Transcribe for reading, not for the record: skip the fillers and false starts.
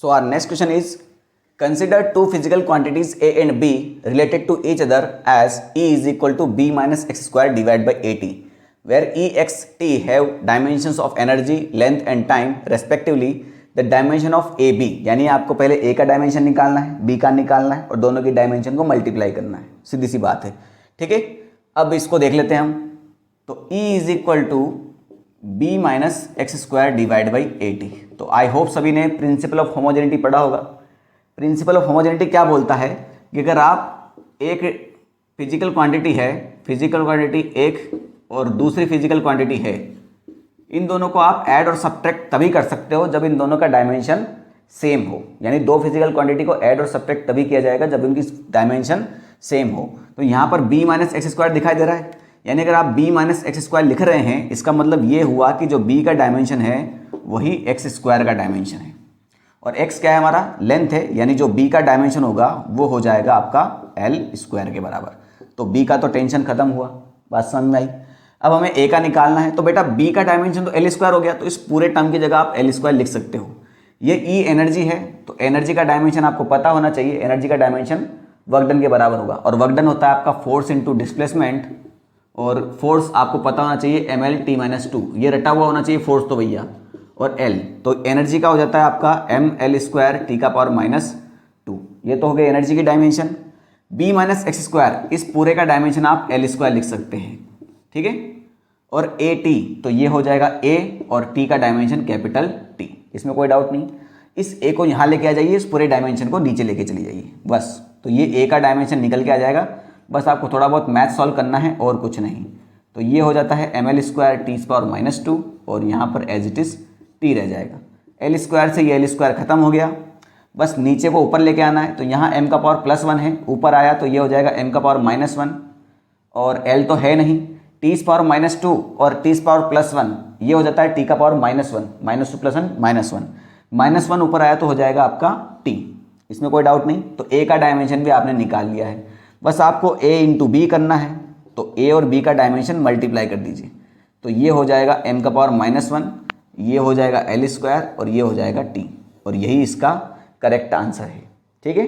So our next question is, consider two physical quantities A and B related to each other as E is equal to B minus x square divided by AT, where E, x, T have dimensions of energy, length and time respectively. The dimension of AB, यानी आपको पहले A का dimension निकालना है, B का निकालना है और दोनों की डायमेंशन को मल्टीप्लाई करना है। सीधी सी बात है, ठीक है। अब इसको देख लेते हैं हम। तो E is equal to B minus X square divide by AT. तो आई होप सभी ने प्रिंसिपल ऑफ होमोजेनिटी पढ़ा होगा। प्रिंसिपल ऑफ होमोजेनिटी क्या बोलता है कि अगर आप एक फिजिकल क्वांटिटी है, फिजिकल क्वांटिटी एक और दूसरी फिजिकल क्वांटिटी है, इन दोनों को आप ऐड और सब्ट्रैक्ट तभी कर सकते हो जब इन दोनों का डायमेंशन सेम हो। यानी दो फिजिकल क्वांटिटी को ऐड और सब्ट्रैक्ट तभी किया जाएगा जब उनकी डायमेंशन सेम हो। तो यहाँ पर b माइनस एक्स स्क्वायर दिखाई दे रहा है, यानी अगर आप b माइनस एक्स स्क्वायर लिख रहे हैं, इसका मतलब ये हुआ कि जो b का डायमेंशन है वही एक्स स्क्वायर का डायमेंशन है और x क्या है हमारा, लेंथ है, यानी जो b का डायमेंशन होगा वो हो जाएगा आपका l स्क्वायर के बराबर। तो b का तो टेंशन खत्म हुआ, बात समझ में आई। अब हमें a का निकालना है, तो बेटा b का डायमेंशन तो l स्क्वायर हो गया, तो इस पूरे टर्म की जगह आप l स्क्वायर लिख सकते हो। ये E एनर्जी है, तो एनर्जी का डायमेंशन आपको पता होना चाहिए। एनर्जी का डायमेंशन वर्क डन के बराबर होगा और वर्क डन होता है आपका फोर्स इंटू डिस्प्लेसमेंट, और फोर्स आपको पता होना चाहिए ml/t-2, ये रटा हुआ होना चाहिए फोर्स तो भैया, और L, तो एनर्जी का हो जाता है आपका ml² t⁻²। ये तो हो गया एनर्जी की dimension. b minus X square, इस पूरे का डायमेंशन आप l स्क्वायर लिख सकते हैं, ठीक है। और AT, तो ये हो जाएगा A और T का डायमेंशन कैपिटल T, इसमें कोई डाउट नहीं। इस A को यहाँ लेके आ जाइए, इस पूरे डायमेंशन को नीचे लेके चली जाइए, बस। तो ये A का डायमेंशन निकल के आ जाएगा, बस आपको थोड़ा बहुत मैथ सॉल्व करना है और कुछ नहीं। तो ये हो जाता है ml² t⁻², और यहाँ पर एज इट इज़ t रह जाएगा। l स्क्वायर से ये l स्क्वायर खत्म हो गया, बस नीचे को ऊपर लेके आना है। तो यहाँ m का पावर +1 है, ऊपर आया तो ये हो जाएगा m का पावर -1, और l तो है नहीं, t⁻² और t⁻+1, ये हो जाता है t का पावर -1, -2 +1 -1 ऊपर आया तो हो जाएगा आपका t, इसमें कोई डाउट नहीं। तो a का डायमेंशन भी आपने निकाल लिया है, बस आपको a इंटू बी करना है। तो a और b का डायमेंशन मल्टीप्लाई कर दीजिए, तो ये हो जाएगा m का पावर -1, ये हो जाएगा l स्क्वायर और ये हो जाएगा t, और यही इसका करेक्ट आंसर है, ठीक है।